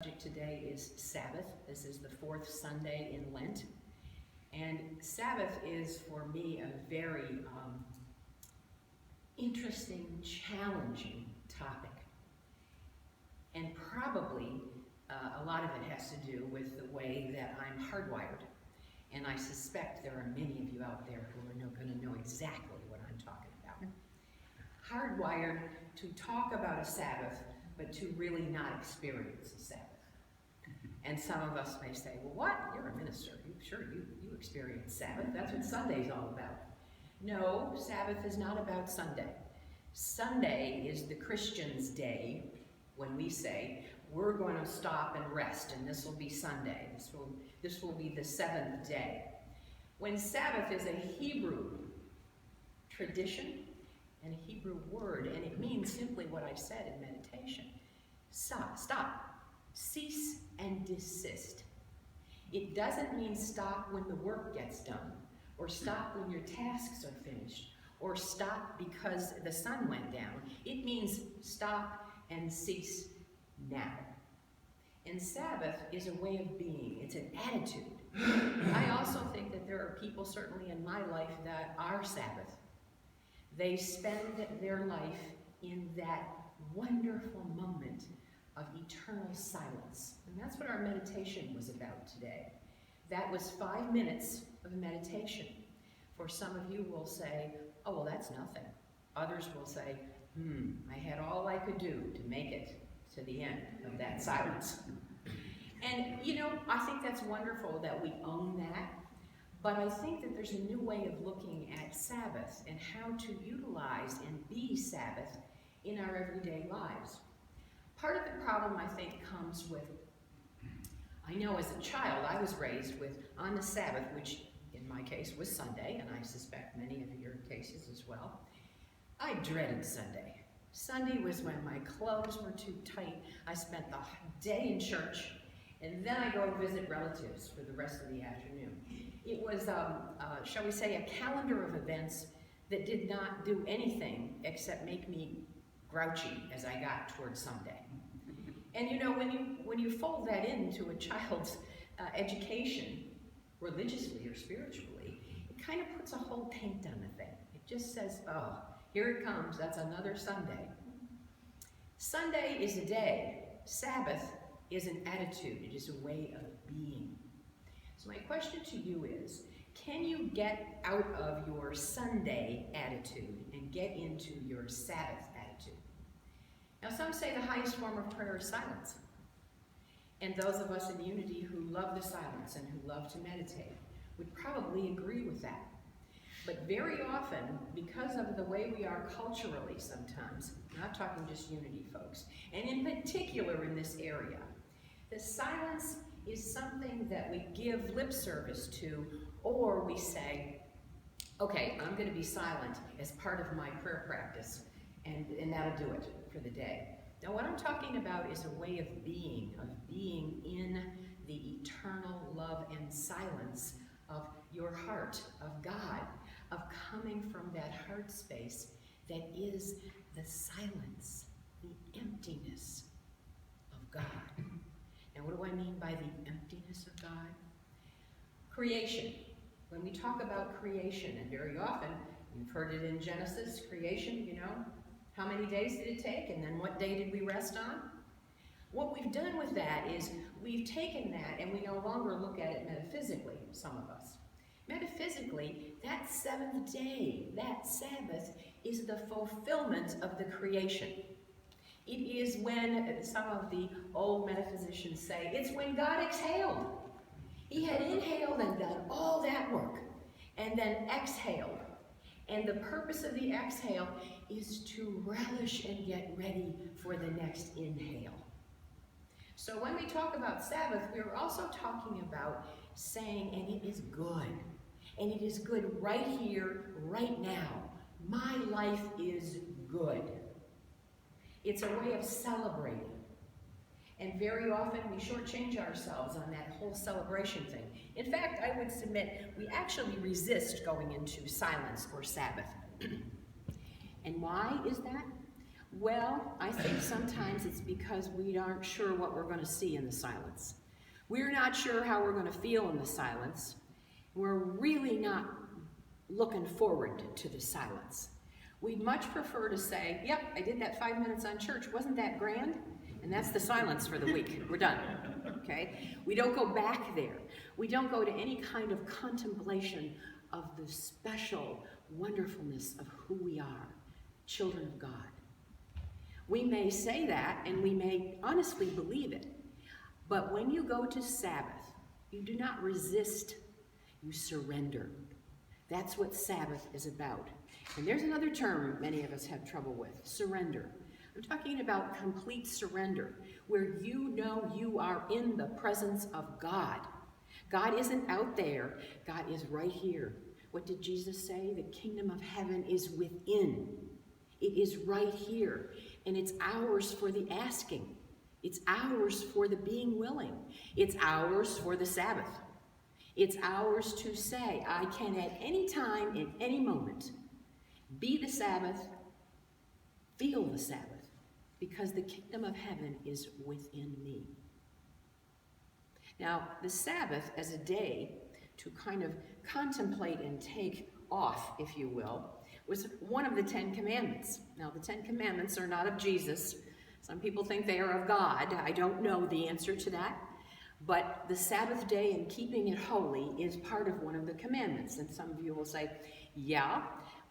Subject today is Sabbath. This is the fourth Sunday in Lent. And Sabbath is, for me, a very interesting, challenging topic. And probably a lot of it has to do with the way that I'm hardwired. And I suspect there are many of you out there who are going to know exactly what I'm talking about. Hardwired to talk about a Sabbath, but to really not experience a Sabbath. And some of us may say, well, what? You're a minister. You experience Sabbath. That's what Sunday's all about. No, Sabbath is not about Sunday. Sunday is the Christian's day when we say, we're going to stop and rest, and this will be Sunday. This will be the seventh day. When Sabbath is a Hebrew tradition and a Hebrew word, and it means simply what I said in meditation. Stop. Cease and desist. It doesn't mean stop when the work gets done, or stop when your tasks are finished, or stop because the sun went down. It means stop and cease now. And Sabbath is a way of being. It's an attitude. I also think that there are people, certainly in my life, that are Sabbath. They spend their life in that wonderful moment of eternal silence. And that's what our meditation was about today. That was 5 minutes of meditation. For some of you will say, oh, well, that's nothing. Others will say, I had all I could do to make it to the end of that silence. And, I think that's wonderful that we own that. But I think that there's a new way of looking at Sabbath and how to utilize and be Sabbath in our everyday lives. Part of the problem, I think, comes with, I know as a child I was raised with, on the Sabbath, which in my case was Sunday, and I suspect many of your cases as well, I dreaded Sunday. Sunday was when my clothes were too tight. I spent the day in church, and then I go visit relatives for the rest of the afternoon. It was, shall we say, a calendar of events that did not do anything except make me grouchy as I got towards Sunday. And when you fold that into a child's education, religiously or spiritually, it kind of puts a whole taint on the thing. It just says, oh, here it comes, that's another Sunday. Sunday is a day. Sabbath is an attitude. It is a way of being. So my question to you is, can you get out of your Sunday attitude and get into your Sabbath attitude? Now, some say the highest form of prayer is silence. And those of us in Unity who love the silence and who love to meditate would probably agree with that. But very often, because of the way we are culturally sometimes, not talking just Unity folks, and in particular in this area, the silence is something that we give lip service to, or we say, okay, I'm going to be silent as part of my prayer practice, and that'll do it for the day. Now, what I'm talking about is a way of being in the eternal love and silence of your heart, of God, of coming from that heart space that is the silence, the emptiness of God. Now, what do I mean by the emptiness of God? Creation. When we talk about creation, and very often, you've heard it in Genesis, creation, how many days did it take, and then what day did we rest on? What we've done with that is we've taken that and we no longer look at it metaphysically, some of us. Metaphysically, that seventh day, that Sabbath, is the fulfillment of the creation. It is when, some of the old metaphysicians say, it's when God exhaled. He had inhaled and done all that work, and then exhaled. And the purpose of the exhale is to relish and get ready for the next inhale. So when we talk about Sabbath, we're also talking about saying, and it is good. And it is good right here, right now. My life is good. It's a way of celebrating. And very often we shortchange ourselves on that whole celebration thing. In fact, I would submit we actually resist going into silence or Sabbath. And why is that? Well, I think sometimes it's because we aren't sure what we're going to see in the silence. We're not sure how we're going to feel in the silence. We're really not looking forward to the silence. We'd much prefer to say, yep, I did that 5 minutes on church. Wasn't that grand? And that's the silence for the week. We're done. Okay? We don't go back there. We don't go to any kind of contemplation of the special wonderfulness of who we are, children of God. We may say that, and we may honestly believe it, but when you go to Sabbath, you do not resist, you surrender. That's what Sabbath is about. And there's another term many of us have trouble with, surrender. I'm talking about complete surrender, where you know you are in the presence of God. God isn't out there, God is right here. What did Jesus say? The kingdom of heaven is within. It is right here, and it's ours for the asking. It's ours for the being willing. It's ours for the Sabbath. It's ours to say, I can at any time, in any moment, be the Sabbath, feel the Sabbath, because the kingdom of heaven is within me. Now, the Sabbath as a day to kind of contemplate and take off, if you will, was one of the 10 Commandments. Now, the 10 Commandments are not of Jesus. Some people think they are of God. I don't know the answer to that. But the Sabbath day and keeping it holy is part of one of the commandments. And some of you will say, yeah,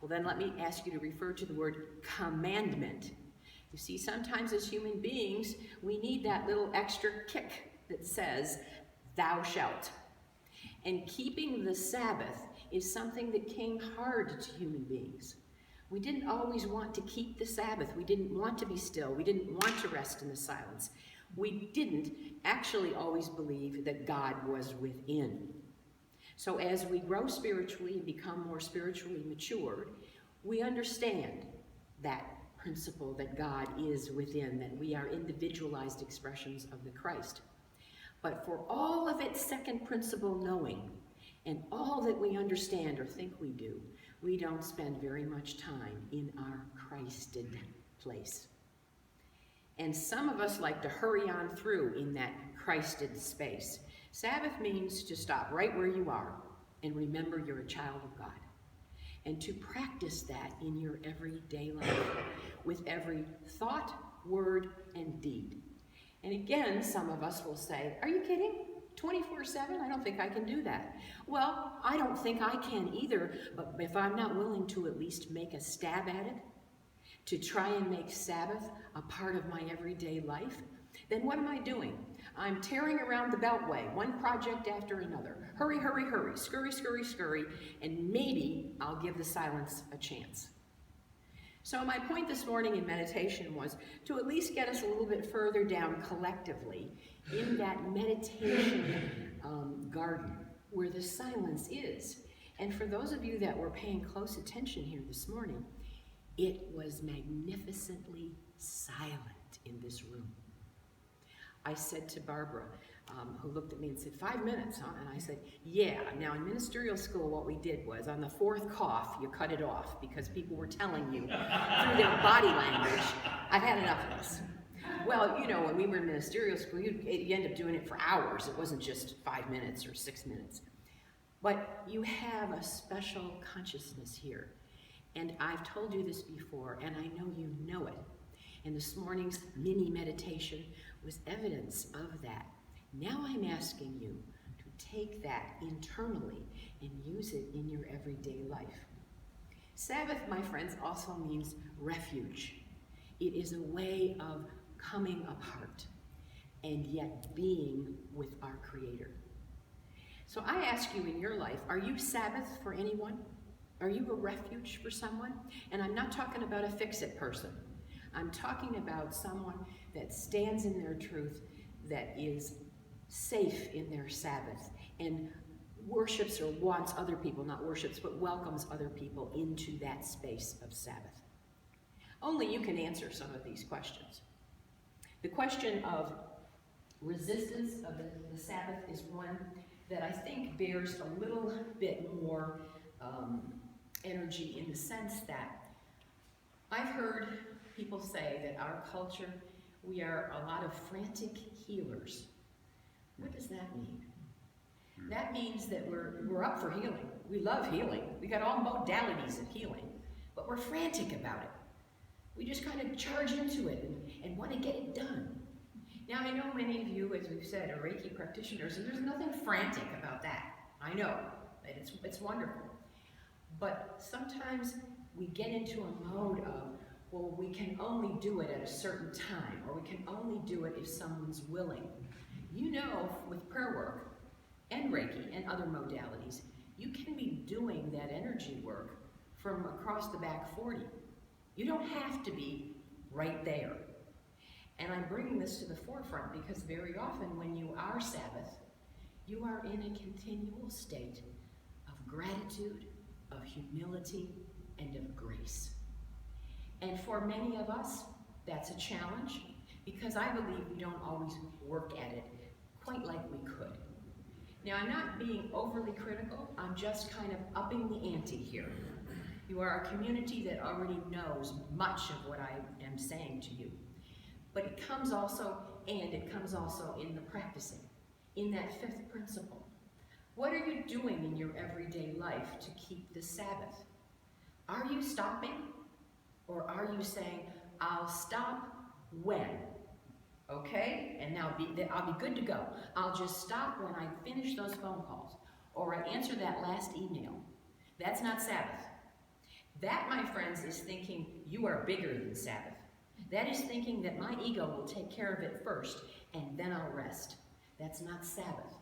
well then let me ask you to refer to the word commandment. You see, sometimes as human beings, we need that little extra kick that says, thou shalt. And keeping the Sabbath is something that came hard to human beings. We didn't always want to keep the Sabbath. We didn't want to be still. We didn't want to rest in the silence. We didn't actually always believe that God was within. So as we grow spiritually and become more spiritually matured, we understand that principle that God is within, that we are individualized expressions of the Christ. But for all of its second principle knowing, and all that we understand or think we do, we don't spend very much time in our Christed place. And some of us like to hurry on through in that Christed space. Sabbath means to stop right where you are and remember you're a child of God. And to practice that in your everyday life with every thought, word, and deed. And again, some of us will say, are you kidding? 24/7? I don't think I can do that. Well, I don't think I can either, but if I'm not willing to at least make a stab at it, to try and make Sabbath a part of my everyday life, then what am I doing? I'm tearing around the beltway, one project after another. Hurry, hurry, hurry, scurry, scurry, scurry, and maybe I'll give the silence a chance. So my point this morning in meditation was to at least get us a little bit further down collectively in that meditation garden where the silence is. And for those of you that were paying close attention here this morning, it was magnificently silent in this room. I said to Barbara, who looked at me and said, 5 minutes, huh? And I said, yeah. Now in ministerial school, what we did was on the 4th cough, you cut it off because people were telling you through their body language, I've had enough of this. Well, you know, when we were in ministerial school, you end up doing it for hours. It wasn't just 5 minutes or 6 minutes. But you have a special consciousness here. And I've told you this before, and I know you know it. And this morning's mini meditation was evidence of that. Now I'm asking you to take that internally and use it in your everyday life. Sabbath, my friends, also means refuge. It is a way of coming apart and yet being with our Creator. So I ask you in your life, are you Sabbath for anyone? Are you a refuge for someone? And I'm not talking about a fix-it person. I'm talking about someone that stands in their truth, that is safe in their Sabbath, and worships or wants other people, not worships, but welcomes other people into that space of Sabbath. Only you can answer some of these questions. The question of resistance of the Sabbath is one that I think bears a little bit more energy in the sense that I've heard people say that our culture, we are a lot of frantic healers. What does that mean? That means that we're up for healing. We love healing. We got all modalities of healing, but we're frantic about it. We just kind of charge into it and want to get it done. Now, I know many of you, as we've said, are Reiki practitioners, and there's nothing frantic about that. I know that it's wonderful. But sometimes we get into a mode of, well, we can only do it at a certain time, or we can only do it if someone's willing. You know, with prayer work and Reiki and other modalities, you can be doing that energy work from across the back 40. You don't have to be right there. And I'm bringing this to the forefront because very often when you are Sabbath, you are in a continual state of gratitude, of humility, and of grace. And for many of us, that's a challenge because I believe we don't always work at it quite like we could. Now, I'm not being overly critical, I'm just kind of upping the ante here. You are a community that already knows much of what I am saying to you. But it comes also in the practicing, in that fifth principle. What are you doing in your everyday life to keep the Sabbath? Are you stopping? Or are you saying, I'll stop when? Okay? And now I'll be good to go. I'll just stop when I finish those phone calls. Or I answer that last email. That's not Sabbath. That, my friends, is thinking you are bigger than Sabbath. That is thinking that my ego will take care of it first, and then I'll rest. That's not Sabbath.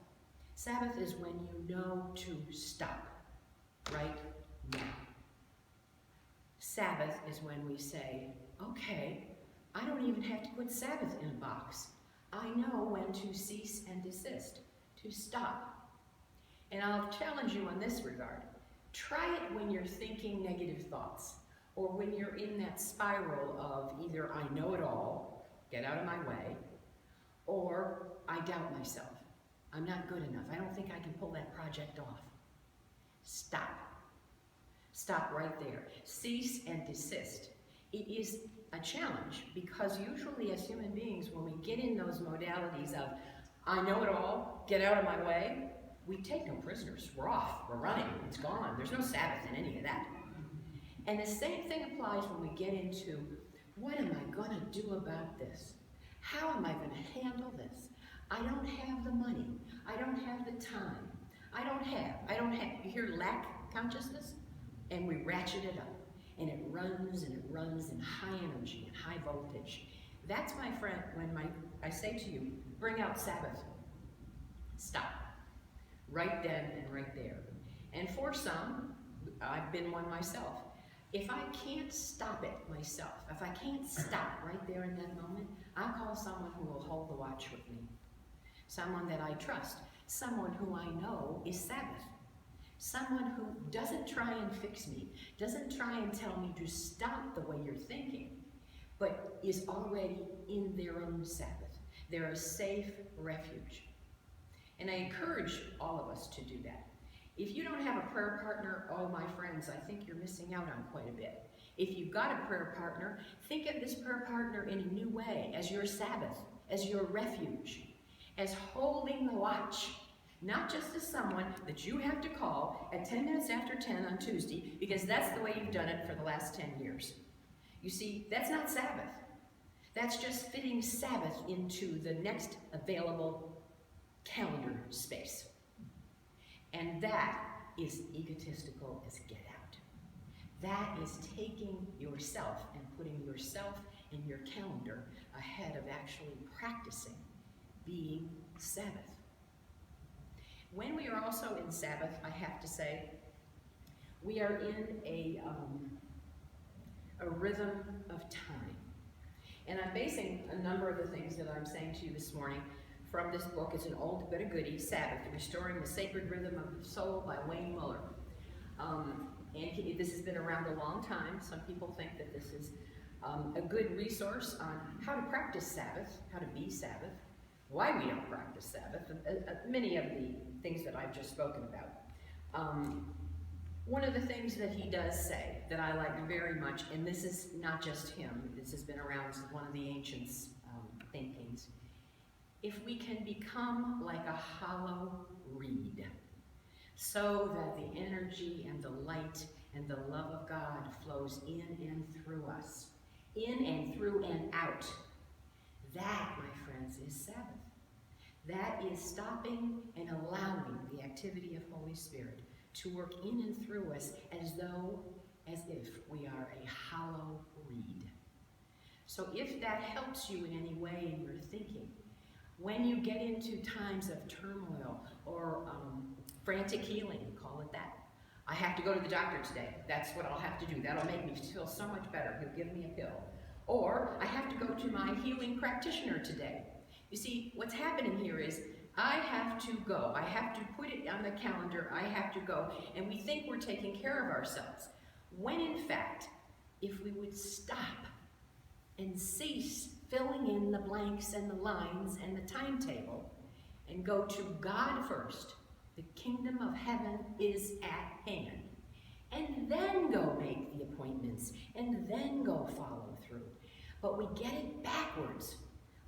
Sabbath is when you know to stop, right now. Sabbath is when we say, okay, I don't even have to put Sabbath in a box. I know when to cease and desist, to stop. And I'll challenge you on this regard. Try it when you're thinking negative thoughts, or when you're in that spiral of either I know it all, get out of my way, or I doubt myself. I'm not good enough. I don't think I can pull that project off. Stop. Stop right there. Cease and desist. It is a challenge because usually as human beings, when we get in those modalities of I know it all, get out of my way, we take no prisoners. We're off. We're running. It's gone. There's no Sabbath in any of that. And the same thing applies when we get into, what am I going to do about this? How am I going to handle this? I don't have the money. I don't have the time. I don't have. You hear lack consciousness? And we ratchet it up. And it runs in high energy and high voltage. That's, my friend, when I say to you, bring out Sabbath. Stop. Right then and right there. And for some, I've been one myself. If I can't stop it myself, if I can't stop right there in that moment, I call someone who will hold the watch with me. Someone that I trust. Someone who I know is Sabbath. Someone who doesn't try and fix me, doesn't try and tell me to stop the way you're thinking, but is already in their own Sabbath. They're a safe refuge. And I encourage all of us to do that. If you don't have a prayer partner, oh my friends, I think you're missing out on quite a bit. If you've got a prayer partner, think of this prayer partner in a new way, as your Sabbath, as your refuge, as holding the watch, not just as someone that you have to call at 10 minutes after 10 on Tuesday, because that's the way you've done it for the last 10 years. You see, that's not Sabbath. That's just fitting Sabbath into the next available calendar space. And that is egotistical as get out. That is taking yourself and putting yourself in your calendar ahead of actually practicing being Sabbath. When we are also in Sabbath, I have to say, we are in a rhythm of time. And I'm basing a number of the things that I'm saying to you this morning from this book. It's an old but a goodie, Sabbath, Restoring the Sacred Rhythm of the Soul by Wayne Muller. This has been around a long time. Some people think that this is a good resource on how to practice Sabbath, how to be Sabbath, why we don't practice Sabbath, many of the things that I've just spoken about. One of the things that he does say that I like very much, and this is not just him, this has been around as one of the ancients' thinkings, if we can become like a hollow reed, so that the energy and the light and the love of God flows in and through us, in and through and out, that, my friends, is Sabbath. That is stopping and allowing the activity of Holy Spirit to work in and through us as if we are a hollow reed. So if that helps you in any way in your thinking, when you get into times of turmoil or frantic healing, call it that. I have to go to the doctor today. That's what I'll have to do. That'll make me feel so much better. He'll give me a pill. Or I have to go to my healing practitioner today. You see, what's happening here is I have to go. I have to put it on the calendar. I have to go. And we think we're taking care of ourselves. When in fact, if we would stop and cease filling in the blanks and the lines and the timetable and go to God first, the kingdom of heaven is at hand, and then go make the appointments and then go follow through. But we get it backwards.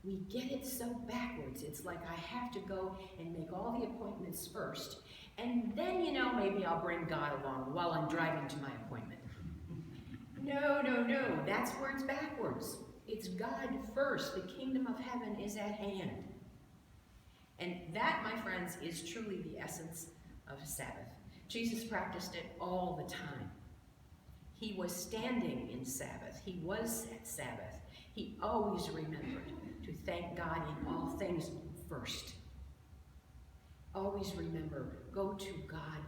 We get it so backwards. It's like I have to go and make all the appointments first, and then, maybe I'll bring God along while I'm driving to my appointment. No, no, no. That's where it's backwards. It's God first. The kingdom of heaven is at hand. And that, my friends, is truly the essence of Sabbath. Jesus practiced it all the time. He was standing in Sabbath. He was at Sabbath. He always remembered to thank God in all things first. Always remember, go to God